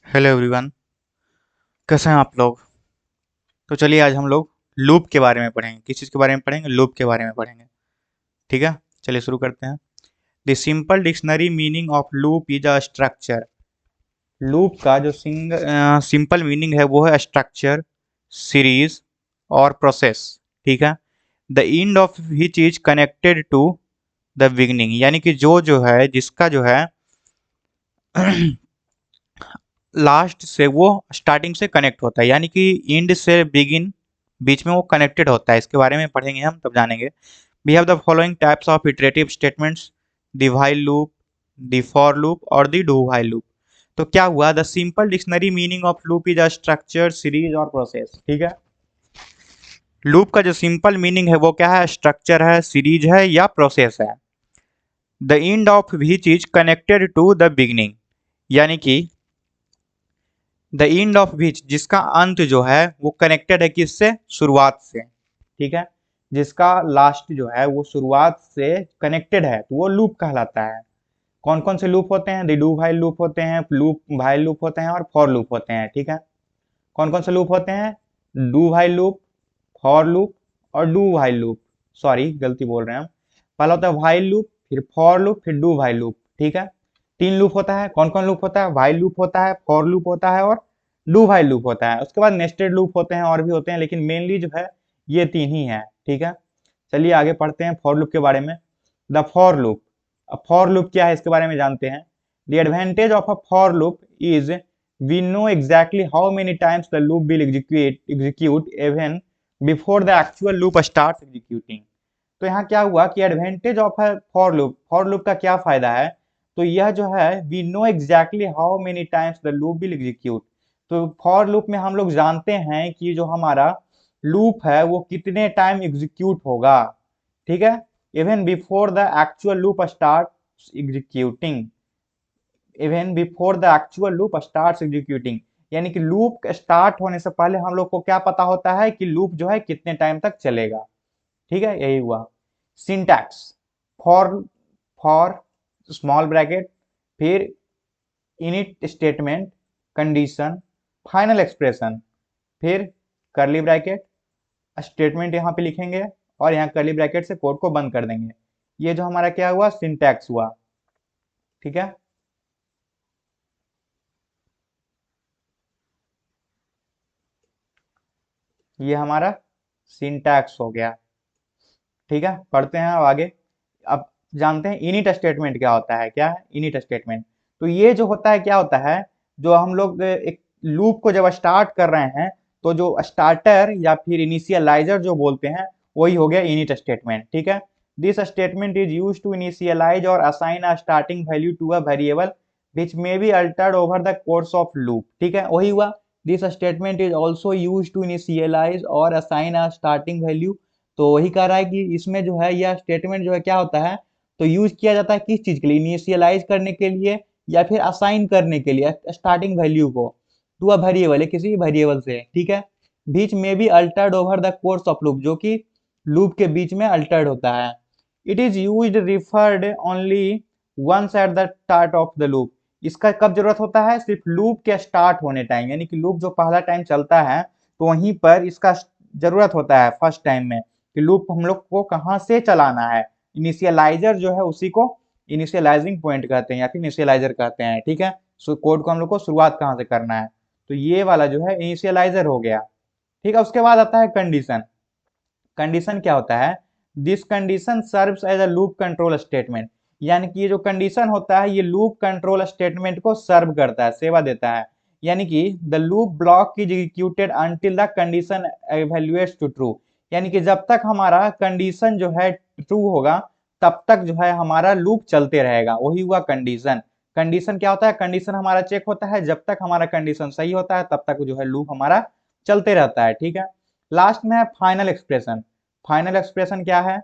Hello everyone. कैसे हैं आप लोग? तो चलिए आज हम लोग लूप के बारे में पढ़ेंगे। किस चीज़ के बारे में पढ़ेंगे? लूप के बारे में पढ़ेंगे। ठीक है, चलिए शुरू करते हैं। The simple dictionary meaning of loop is a structure. Loop का जो सिंपल मीनिंग है वो है स्ट्रक्चर, सीरीज और प्रोसेस। ठीक है। The end of which is connected to the beginning, यानी कि जो है जिसका जो है लास्ट से वो स्टार्टिंग से कनेक्ट होता है, यानी कि एंड से बिगिन बीच में वो कनेक्टेड होता है। इसके बारे में पढ़ेंगे हम, तब जानेंगे। We have the following types of iterative statements: the while loop, the for loop और द डू व्हाइल लूप। तो क्या हुआ? The simple dictionary meaning of loop is a structure, series और प्रोसेस। ठीक है। लूप का जो सिंपल मीनिंग है वो क्या है? स्ट्रक्चर है, सीरीज है या प्रोसेस है। The end of which is connected to the beginning, यानी कि द एंड ऑफ विच, जिसका अंत जो है वो कनेक्टेड है किससे? शुरुआत से। ठीक है। जिसका लास्ट जो है वो शुरुआत से कनेक्टेड है तो वो लूप कहलाता है। कौन कौन से लूप होते हैं? द डू व्हाइल लूप होते हैं, लूप व्हाइल लूप होते हैं और फॉर लूप होते हैं। ठीक है। कौन कौन से लूप होते हैं? Do while loop, for loop और डू व्हाइल लूप। सॉरी, गलती बोल रहे हैं हम। पहला होता है व्हाइल लूप, फिर फॉर लूप, फिर डू व्हाइल लूप। ठीक है। तीन लूप होता है। कौन कौन लूप होता है? व्हाइल लूप होता है, फॉर लूप होता है और डू व्हाइल लूप होता है। उसके बाद नेस्टेड लूप होते हैं और भी होते हैं, लेकिन मेनली जो है ये तीन ही है। ठीक है। चलिए आगे पढ़ते हैं फॉर लूप के बारे में। The for loop. अब फॉर लूप क्या है इसके बारे में जानते हैं। The advantage of a for loop is we know exactly how many times the loop will execute even before the actual loop starts executing। तो यहाँ क्या हुआ कि एडवांटेज ऑफ है फॉर लूप का क्या फायदा है? तो यह जो है we know exactly how many times the loop will execute. तो फॉर लूप में हम लोग जानते हैं कि जो हमारा लूप है वो कितने टाइम एग्जीक्यूट होगा। ठीक है। Even before the actual loop start executing, even before the actual loop start executing, यानी कि लूप स्टार्ट होने से पहले हम लोग को क्या पता होता है कि लूप जो है कितने टाइम तक चलेगा। ठीक है, यही हुआ। Syntax: for, for small bracket, फिर init statement, condition, final expression, फिर करली ब्रैकेट, स्टेटमेंट यहाँ पे लिखेंगे और यहाँ करली ब्रैकेट से कोड को बंद कर देंगे। ये जो हमारा क्या हुआ? सिंटैक्स हुआ। ठीक है। ये हमारा सिंटैक्स हो गया। ठीक है, पढ़ते हैं अब आगे। अब जानते हैं इनिट स्टेटमेंट क्या होता है। क्या है इनिट स्टेटमेंट? तो ये जो होता है क्या होता है, जो हम लोग एक लूप को जब स्टार्ट कर रहे हैं तो जो स्टार्टर या फिर इनिशियलाइजर जो बोलते हैं वही हो गया इनिट स्टेटमेंट। ठीक है। This statement is use to initialize or assign a starting value to a variable which may be altered over the course of loop. ठीक है, वही हुआ। This statement is also use to initialize or assign a starting value. तो वही कह रहा है कि इसमें जो है यह स्टेटमेंट जो है क्या होता है, तो यूज किया जाता है किस चीज के लिए? इनिशियलाइज करने के लिए या फिर असाइन करने के लिए स्टार्टिंग वैल्यू को टू अ वेरिएबल है, किसी वेरिएबल से। ठीक है। बीच में भी altered over the course of loop, जो कि लूप के बीच में अल्टर्ड होता है। It is use referred only once at the start of the loop. इसका कब जरूरत होता है? सिर्फ लूप के स्टार्ट होने टाइम, यानी कि लूप जो पहला टाइम चलता है तो वहीं पर इसका जरूरत होता है फर्स्ट टाइम में, कि लूप हम लोग को कहाँ से चलाना है। इनिशियलाइजर जो है उसी को इनिशियलाइजिंग पॉइंट कहते हैं या फिर इनिशियलाइजर कहते हैं। ठीक है। सो कोड को हम लोग को शुरुआत कहाँ से करना है, तो ये वाला जो है इनिशियलाइजर हो गया। ठीक है। उसके बाद आता है कंडीशन। कंडीशन क्या होता है? This condition serves as a loop control statement, यानी कि ये जो कंडीशन होता है ये लूप कंट्रोल स्टेटमेंट को सर्व करता है, सेवा देता है। यानी कि the loop block is executed until the condition evaluates to true, यानी कि जब तक हमारा कंडीशन जो है ट्रू होगा तब तक जो है हमारा लूप चलते रहेगा। वही हुआ कंडीशन। कंडीशन क्या होता है? कंडीशन हमारा चेक होता है, जब तक हमारा कंडीशन सही होता है तब तक जो है लूप हमारा चलते रहता है। ठीक है। लास्ट में है फाइनल एक्सप्रेशन। फाइनल एक्सप्रेशन क्या है?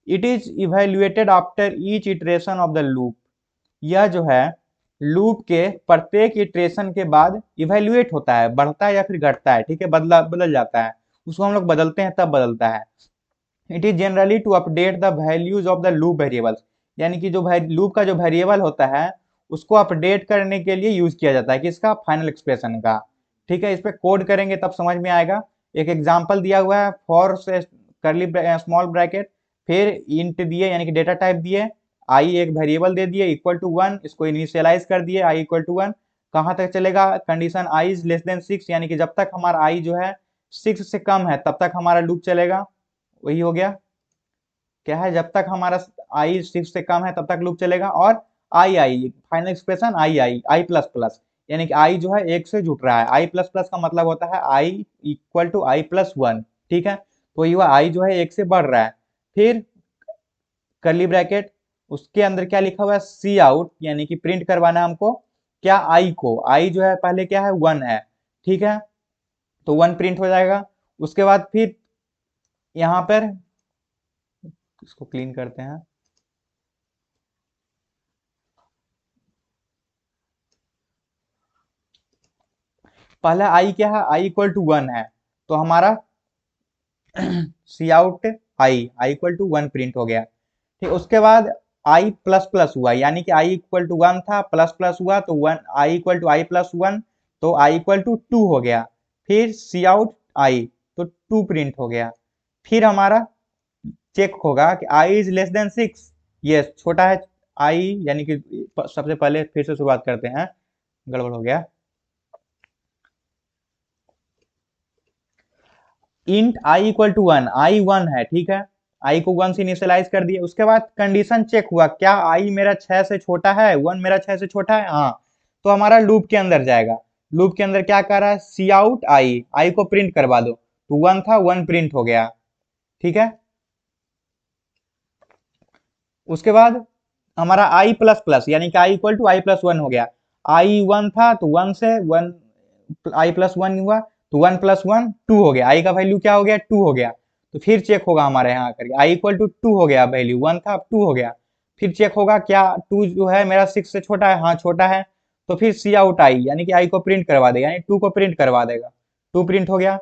It is evaluated after each iteration of the loop. यह जो है लूप के प्रत्येक इटरेशन के बाद इवेल्युएट होता है, बढ़ता है या फिर घटता है। ठीक है, बदल जाता है। उसको हम लोग बदलते हैं तब बदलता है। It is generally to update the values of the loop variables, यानी कि जो लूप का जो वेरिएबल होता है उसको अपडेट करने के लिए यूज किया जाता है किसका, फाइनल एक्सप्रेशन का। ठीक है, इस पे कोड करेंगे तब समझ में आएगा। एक एग्जांपल दिया हुआ है, फॉर से करली स्मॉल ब्रैकेट, फिर इंट दिए यानी कि डेटा टाइप दिए, आई एक वेरिएबल दे दिए इक्वल टू 1, इसको इनिशियलाइज कर दिए आई इक्वल टू 1। कहाँ तक चलेगा, condition I is less then 6, यानी कि जब तक हमारा आई जो है 6 से कम है तब तक हमारा लूप चलेगा। वही हो गया, क्या है, जब तक हमारा आई 6 से कम है तब तक लूप चलेगा। और आई I final expression I I I plus plus, यानी कि आई जो है एक से जुट रहा है। आई प्लस प्लस का मतलब होता है आई इक्वल टू आई प्लस 1। ठीक है, तो ये आई जो है एक से बढ़ रहा है। फिर करली ब्रैकेट, उसके अंदर क्या लिखा हुआ है, सी आउट, यानी कि प्रिंट करवाना हमको क्या, आई को। आई जो है पहले क्या है, 1 है। ठीक है, तो 1 प्रिंट हो जाएगा। उसके बाद फिर यहाँ पर इसको क्लीन करते हैं। पहला आई क्या है, आई इक्वल टू 1 है, तो हमारा C out I equal to 1 print हो गया। ठीक, उसके बाद आई प्लस प्लस हुआ, यानी कि आई इक्वल टू 1 था, प्लस प्लस हुआ तो 1, I equal to I plus 1, तो आई इक्वल टू 2 हो गया। फिर सी आउट आई, तो 2 प्रिंट हो गया। फिर हमारा चेक होगा कि आई इज लेस देन 6, ये छोटा है आई, यानी कि सबसे पहले फिर से शुरुआत करते हैं, गड़बड़ हो गया। इंट आई इक्वल टू 1, आई 1 है। ठीक है, आई को 1 से इनिशियलाइज कर दिए। उसके बाद कंडीशन चेक हुआ, क्या आई मेरा 6 से छोटा है, 1 मेरा 6 से छोटा है, हाँ, तो हमारा लूप के अंदर जाएगा। लूप के अंदर क्या कर रहा है, सी आउट आई, आई को प्रिंट करवा दो, तो 1 था, 1 प्रिंट हो गया। ठीक है, उसके बाद हमारा आई प्लस प्लस, यानी कि आई इक्वल टू आई प्लस 1 हो गया। आई 1 था तो 1 से 1 आई प्लस 1 हुआ, तो 1 प्लस 1 2 हो गया। आई का वैल्यू क्या हो गया, 2 हो गया। तो फिर चेक होगा हमारे यहाँ करके, आई इक्वल टू 2 हो गया, वैल्यू 1 था अब 2 हो गया। फिर चेक होगा क्या 2 जो है मेरा 6 से छोटा है, हाँ छोटा है, तो फिर सी आउट आई, यानी कि आई को प्रिंट करवा देगा, यानी 2 को प्रिंट करवा देगा, 2 प्रिंट हो गया।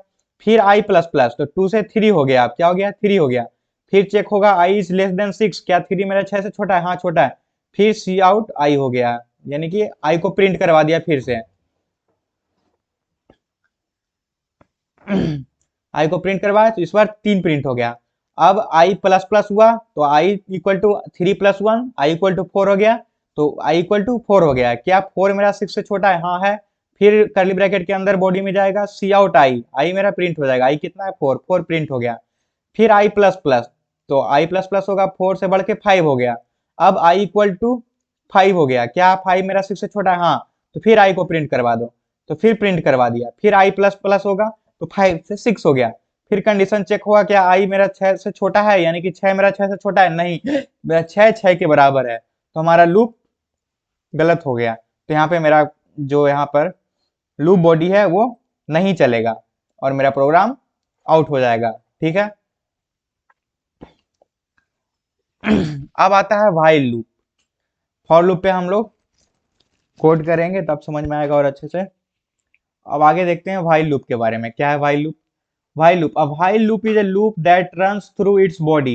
फिर आई प्लस प्लस, तो 2 से 3 हो गया, अब क्या हो गया, 3 हो गया। फिर चेक होगा आई इज लेस देन 6, क्या 3 मेरा 6 से छोटा है, हाँ छोटा है। फिर सी आउट आई हो गया, यानी कि आई को प्रिंट करवा दिया फिर से। आई को प्रिंट करवाया तो इस बार 3 प्रिंट हो गया। अब आई प्लस प्लस हुआ तो I equal to 3 plus 1, I equal to 4 हो गया, तो आई इक्वल टू 4 हो गया। क्या 4 मेरा 6 से छोटा है, हाँ है। फिर करली ब्रैकेट के अंदर बॉडी में जाएगा सी आउट आई, आई मेरा प्रिंट हो जाएगा, आई कितना है 4, 4 प्रिंट हो गया। फिर आई प्लस प्लस, तो आई प्लस प्लस होगा 4 से बढ़ के 5 हो गया। अब आई इक्वल टू 5 हो गया, क्या 5 मेरा 6 से छोटा है, हाँ, तो फिर आई को प्रिंट करवा दो, तो फिर प्रिंट करवा दिया। फिर आई प्लस प्लस होगा तो 5 से 6 हो गया। फिर कंडीशन चेक हुआ, क्या आई मेरा 6 से छोटा है, यानी कि 6 मेरा 6 से छोटा है, नहीं, मेरा 6 6 के बराबर है, तो हमारा लूप गलत हो गया। तो यहाँ पे मेरा जो यहाँ पर लूप बॉडी है वो नहीं चलेगा और मेरा प्रोग्राम आउट हो जाएगा। ठीक है, अब आता है व्हाइल लूप। फॉर लूप पे हम लोग कोड करेंगे तब समझ में आएगा और अच्छे से। अब आगे देखते हैं व्हाइल लूप के बारे में, क्या है while loop. While loop, a while loop is a loop that runs through its body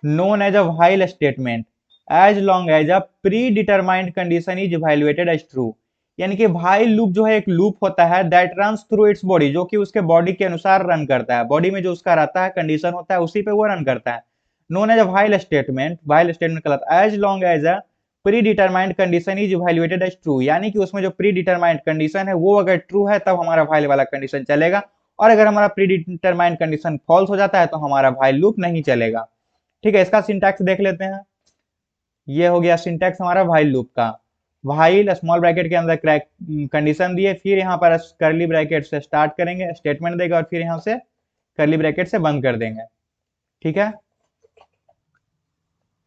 known as a while statement as long as a predetermined condition is evaluated as true। यानी कि while loop जो है एक loop होता है that runs through its body, जो कि उसके बॉडी के अनुसार रन करता है, बॉडी में जो उसका रहता है कंडीशन होता है उसी पे वो रन करता है। known as a while statement, while statement कहलाता है as long as a predetermined condition is evaluated as true, यानी कि उसमें जो predetermined condition है वो अगर ट्रू है तब हमारा while वाला कंडीशन चलेगा, और अगर हमारा प्री डिटरमाइंड कंडीशन फॉल्स हो जाता है तो हमारा व्हाइल लूप नहीं चलेगा। ठीक है, इसका सिंटैक्स देख लेते हैं। ये हो गया सिंटैक्स हमारा व्हाइल लूप का। व्हाइल स्मॉल ब्रैकेट के अंदर क्रैक कंडीशन दिए, फिर यहाँ पर करली ब्रैकेट से स्टार्ट करेंगे, स्टेटमेंट देगा और फिर यहाँ से करली ब्रैकेट से बंद कर देंगे। ठीक है,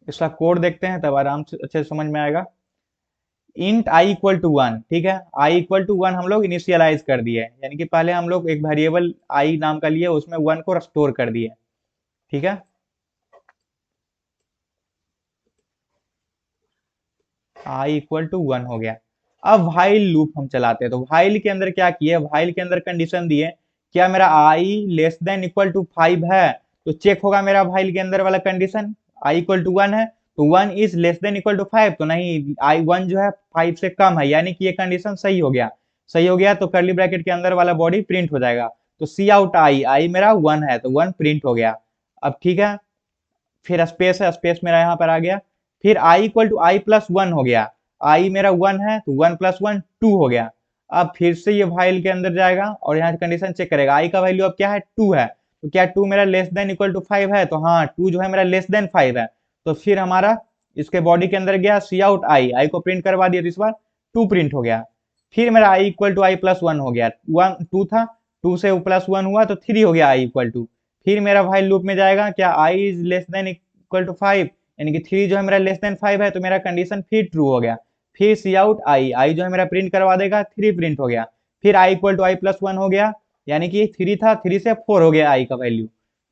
इसका कोड देखते हैं तब आराम से अच्छे से समझ में आएगा। इंट आई इक्वल टू 1, ठीक है, आई इक्वल टू 1 हम लोग इनिशियलाइज कर दिए, यानी कि पहले हम लोग एक वेरिएबल आई नाम का लिए, उसमें 1 को स्टोर कर दिए। ठीक है, आई इक्वल टू 1 हो गया। अब व्हाइल लूप हम चलाते हैं, तो व्हाइल के अंदर क्या किए, व्हाइल के अंदर कंडीशन दिए, क्या मेरा आई लेस देन इक्वल टू 5 है, तो चेक होगा मेरा व्हाइल के अंदर वाला कंडीशन आई इक्वल टू 1 है, तो 1 is less than equal to 5, तो नहीं, आई 1 जो है 5 से कम है, यानी कि ये कंडीशन सही हो गया। सही हो गया तो कर्ली ब्रैकेट के अंदर वाला बॉडी प्रिंट हो जाएगा। तो सी आउट आई, आई मेरा 1 है तो 1 प्रिंट हो गया। अब ठीक है, फिर स्पेस है, स्पेस मेरा यहाँ पर आ गया। फिर आई इक्वल टू आई प्लस 1 हो गया, आई मेरा 1 है तो 1 प्लस 1 2 हो गया। अब फिर से ये व्हाइल के अंदर जाएगा और यहाँ कंडीशन चेक करेगा, आई का वैल्यू अब क्या है 2 है, तो क्या 2 मेरा लेस देन इक्वल टू 5 है, तो हाँ 2 जो है मेरा लेस देन 5 है। तो फिर हमारा इसके बॉडी के अंदर गया सी आउट आई, आई को प्रिंट करवा दिया तो इस बार 2 प्रिंट हो गया। फिर मेरा आई इक्वल टू आई प्लस 1 हो गया, 1 2 था, 2 से प्लस 1 हुआ तो 3 हो गया आई इक्वल टू। फिर मेरा व्हाइल लूप में जाएगा, क्या I is less than equal to 5, यानी कि 3 जो है मेरा लेस देन 5 है, तो मेरा कंडीशन फिर ट्रू हो गया। फिर सी आउट आई, आई जो है मेरा प्रिंट करवा देगा, 3 प्रिंट हो गया। फिर आई इक्वल टू आई प्लस 1 हो गया, यानी कि 3 था, 3 से 4 हो गया आई का वैल्यू।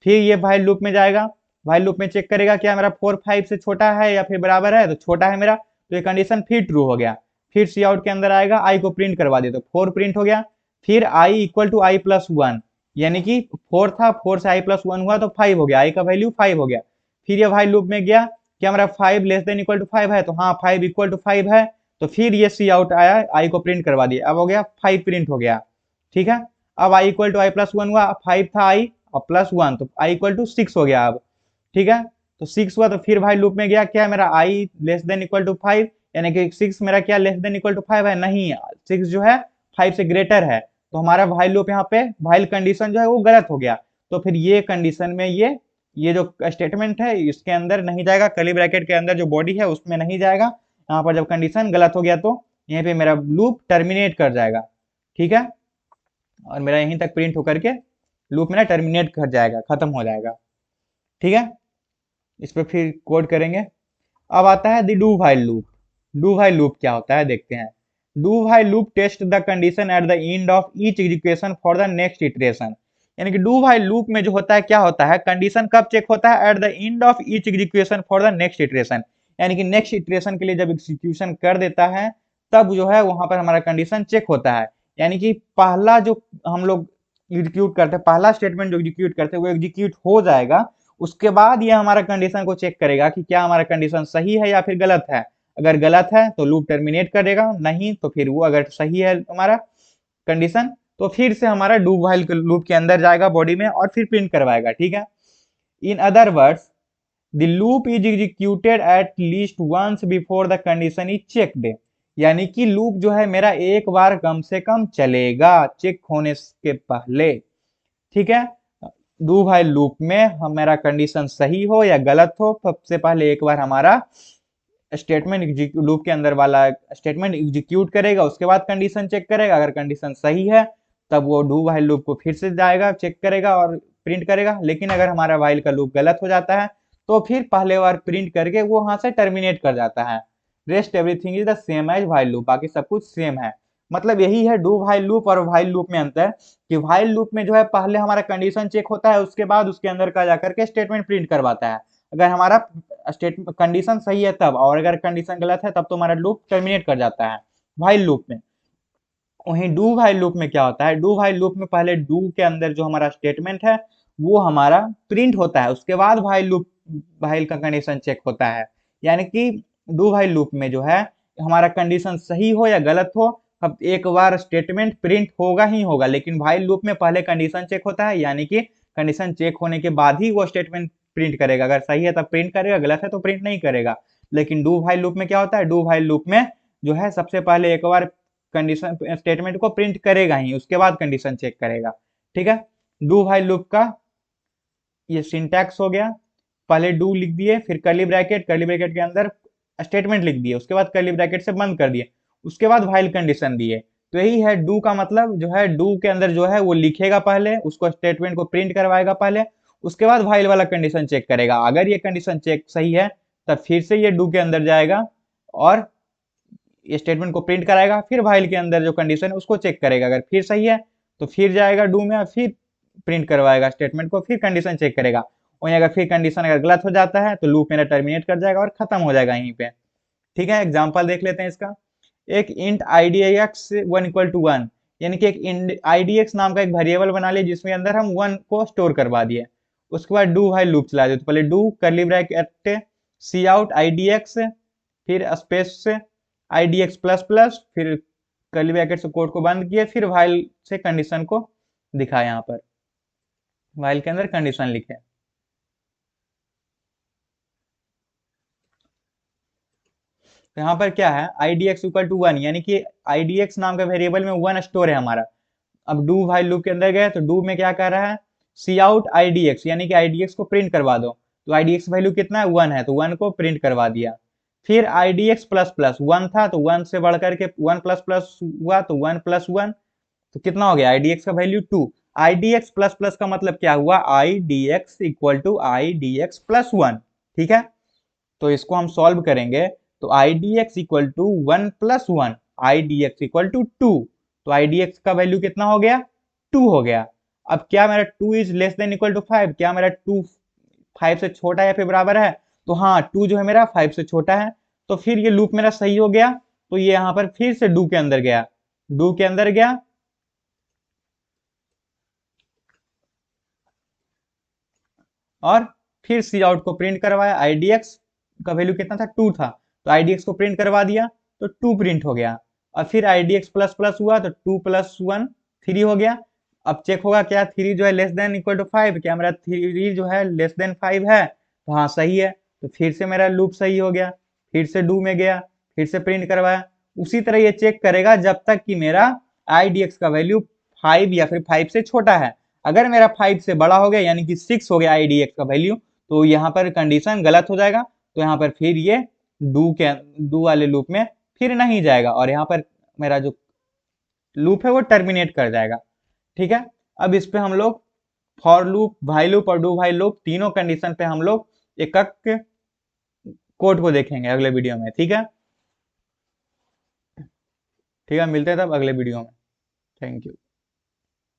फिर ये व्हाइल लूप में जाएगा, व्हाइल लूप में चेक करेगा क्या मेरा 4 5 से छोटा है या फिर बराबर है, तो छोटा है मेरा, तो ये कंडीशन फिर ट्रू हो गया। फिर सी आउट के अंदर आएगा, आई को प्रिंट करवा दे तो 4 प्रिंट हो गया। फिर आई इक्वल टू आई प्लस 1, यानी कि 4 था, 4 से आई प्लस 1 हुआ तो 5 हो गया, आई का वैल्यू 5 हो गया। फिर ये व्हाइल लूप में गया, क्या हमारा 5 लेस देन इक्वल टू 5 है, तो हाँ 5 इक्वल टू 5 है, तो फिर ये सी आउट आया, आई को प्रिंट करवा दिया, अब हो गया 5 प्रिंट हो गया। ठीक है, अब आई इक्वल टू आई प्लस 1 हुआ, 5 था आई और प्लस 1 तो आई इक्वल टू 6 हो गया अब। ठीक है, तो 6 हुआ तो फिर भाई लूप में गया, क्या मेरा आई लेस देन इक्वल टू 5, यानी कि 6 मेरा क्या लेस देन इक्वल टू 5 है, नहीं 6 जो है 5 से ग्रेटर है, तो हमारा भाई लूप यहाँ पे भाई कंडीशन जो है वो गलत हो गया। तो फिर ये कंडीशन में ये जो स्टेटमेंट है इसके अंदर नहीं जाएगा, कर्ली ब्रैकेट के अंदर जो बॉडी है उसमें नहीं जाएगा। यहाँ पर जब कंडीशन गलत हो गया तो यहीं पे मेरा लूप टर्मिनेट कर जाएगा। ठीक है, और मेरा यहीं तक प्रिंट होकर के लूप मेरा टर्मिनेट कर जाएगा, खत्म हो जाएगा। ठीक है, इस पर फिर कोड करेंगे। अब आता है the do while loop. Do while loop क्या होता है देखते हैं। Do while loop test the condition at the end of each execution for the next iteration. यानी कि डू व्हाइल लूप में जो होता है क्या होता है, कंडीशन कब चेक होता है, eight the end of each execution for the next iteration, यानी कि नेक्स्ट इटरेशन के लिए जब एग्जीक्यूशन कर देता है तब जो है वहां पर हमारा कंडीशन चेक होता है। यानी कि पहला जो हम लोग एग्जीक्यूट करते हैं, पहला स्टेटमेंट जो एग्जीक्यूट करते हैं वो एग्जीक्यूट हो जाएगा, उसके बाद ये हमारा कंडीशन को चेक करेगा कि क्या हमारा कंडीशन सही है या फिर गलत है। अगर गलत है तो लूप टर्मिनेट करेगा, नहीं तो फिर वो अगर सही है हमारा कंडीशन तो फिर से हमारा डू व्हाइल लूप के अंदर जाएगा बॉडी में और फिर प्रिंट करवाएगा। ठीक है, in other words the loop is executed at least once before the condition is checked, यानी कि लूप जो है मेरा एक बार कम से कम चलेगा चेक होने के पहले। ठीक है, डू व्हाइल लूप में हमारा कंडीशन सही हो या गलत हो, सबसे पहले एक बार हमारा स्टेटमेंट लूप के अंदर वाला स्टेटमेंट एग्जीक्यूट करेगा, उसके बाद कंडीशन चेक करेगा, अगर कंडीशन सही है तब वो डू व्हाइल लूप को फिर से जाएगा चेक करेगा और प्रिंट करेगा। लेकिन अगर हमारा व्हाइल का लूप गलत हो जाता है तो फिर पहले बार प्रिंट करके वो वहां से टर्मिनेट कर जाता है। Rest everything is the same as while loop, बाकी सब कुछ सेम है। मतलब यही है डू व्हाइल लूप और व्हाइल लूप में अंतर, कि व्हाइल लूप में जो है पहले हमारा कंडीशन चेक होता है, उसके बाद उसके अंदर का जाकर के स्टेटमेंट प्रिंट करवाता है। अगर हमारा स्टेटमेंट कंडीशन सही है तब, और अगर कंडीशन गलत है तब तो हमारा लूप टर्मिनेट कर जाता है व्हाइल लूप में। वहीं डू व्हाइल लूप में क्या होता है, डू व्हाइल लूप में पहले डू के अंदर जो हमारा स्टेटमेंट है वो हमारा प्रिंट होता है, उसके बाद व्हाइल लूप व्हाइल का कंडीशन चेक होता है। यानी कि डू व्हाइल लूप में जो है हमारा कंडीशन सही हो या गलत हो, अब एक बार स्टेटमेंट प्रिंट होगा ही होगा। लेकिन व्हाइल लूप में पहले कंडीशन चेक होता है, यानी कि कंडीशन चेक होने के बाद ही वो स्टेटमेंट प्रिंट करेगा, अगर सही है तब प्रिंट करेगा, गलत है तो प्रिंट नहीं करेगा। लेकिन डू व्हाइल लूप में क्या होता है, डू व्हाइल लूप में जो है सबसे पहले एक बार कंडीशन स्टेटमेंट को प्रिंट करेगा ही, उसके बाद कंडीशन चेक करेगा। ठीक है, डू व्हाइल लूप का ये सिंटैक्स हो गया। पहले डू लिख दिए, फिर कर्ली ब्रैकेट, कर्ली ब्रैकेट के अंदर स्टेटमेंट लिख दिए, उसके बाद कर्ली ब्रैकेट से बंद कर दिए, उसके बाद व्हाइल कंडीशन दिए। तो यही है डू का मतलब, जो है डू के अंदर जो है वो लिखेगा पहले, उसको स्टेटमेंट को प्रिंट करवाएगा पहले, उसके बाद व्हाइल वाला कंडीशन चेक करेगा। अगर ये कंडीशन चेक सही है तब फिर से ये डू के अंदर जाएगा और ये स्टेटमेंट को प्रिंट कराएगा, फिर व्हाइल के अंदर जो कंडीशन है उसको चेक करेगा, अगर फिर सही है तो फिर जाएगा डू में, फिर प्रिंट करवाएगा स्टेटमेंट को, फिर कंडीशन चेक करेगा। वहीं अगर फिर कंडीशन अगर गलत हो जाता है तो लूप मेरा टर्मिनेट कर जाएगा और खत्म हो जाएगा यहीं पे। ठीक है, एग्जाम्पल देख लेते हैं इसका। एक इंट idx 1 इक्वल टू 1, यानी कि एक idx नाम का एक वेरिएबल बना लिया जिसमें अंदर हम 1 को स्टोर करवा दिए। उसके बाद डू व्हाइल लूप चला दिए, तो पहले do curly bracket C out I D X, फिर स्पेस से I D X plus plus, फिर कर्ली ब्रैकेट से कोड को बंद किए, फिर व्हाइल से कंडीशन को दिखाया, यहाँ पर व्हाइल के अंदर कंडीशन लिखे। तो यहाँ पर क्या है, I D X equal to one, यानी कि आई डी एक्स नाम का वेरिएबल में वन स्टोर है हमारा। अब डू व्हाइल लूप के अंदर गए तो डू में क्या कर रहा है, सी आउट आई डी एक्स, यानी कि आई डी एक्स को प्रिंट करवा दो। तो आई डी एक्स वैल्यू कितना है, वन है, तो वन को प्रिंट करवा दिया। फिर आई D X plus plus, one था तो वन से बढ़ करके वन प्लस प्लस हुआ तो वन प्लस वन, तो कितना हो गया, आई डी एक्स का value two. I D X plus plus का मतलब क्या हुआ, I D X equal to I D X plus one. ठीक है, तो इसको हम सॉल्व करेंगे तो I D X equal to one plus one, I D X equal to two. तो आई डी एक्स का वैल्यू कितना हो गया, टू हो गया। अब क्या मेरा two is less than equal to five, क्या मेरा टू फाइव से छोटा या फिर बराबर है, तो हाँ टू जो है मेरा फाइव से छोटा है। तो फिर ये लूप मेरा सही हो गया। तो ये यहाँ पर फिर से डू के अंदर गया, डू के अंदर गया, और फिर सी आउट को प्रिंट करवाया, आई डी एक्स का वैल्यू कितना था, टू था, तो आई डी एक्स को प्रिंट करवा दिया, तो टू प्रिंट हो गया। और फिर आई डी एक्स प्लस प्लस हुआ तो टू प्लस वन थ्री हो गया। अब चेक होगा क्या थ्री जो है less than equal to five, क्या मेरा थ्री जो है लेस देन फाइव है, तो हाँ सही है। तो फिर से मेरा लूप सही हो गया, फिर से डू में गया, फिर से प्रिंट करवाया। उसी तरह ये चेक करेगा जब तक कि मेरा आई डी एक्स का वैल्यू फाइव या फिर फाइव से छोटा है। अगर मेरा फाइव से बड़ा हो गया यानी कि सिक्स हो गया आई डी एक्स का वैल्यू, तो यहाँ पर कंडीशन गलत हो जाएगा। तो यहाँ पर फिर ये डू वाले लूप में फिर नहीं जाएगा, और यहाँ पर मेरा जो लूप है वो टर्मिनेट कर जाएगा। ठीक है, अब इस पे हम लोग फॉर लूप, व्हाइल लूप और डू व्हाइल लूप तीनों कंडीशन पे हम लोग एक एक कोड को देखेंगे अगले वीडियो में। ठीक है, ठीक है, मिलते हैं तब अगले वीडियो में। Thank you.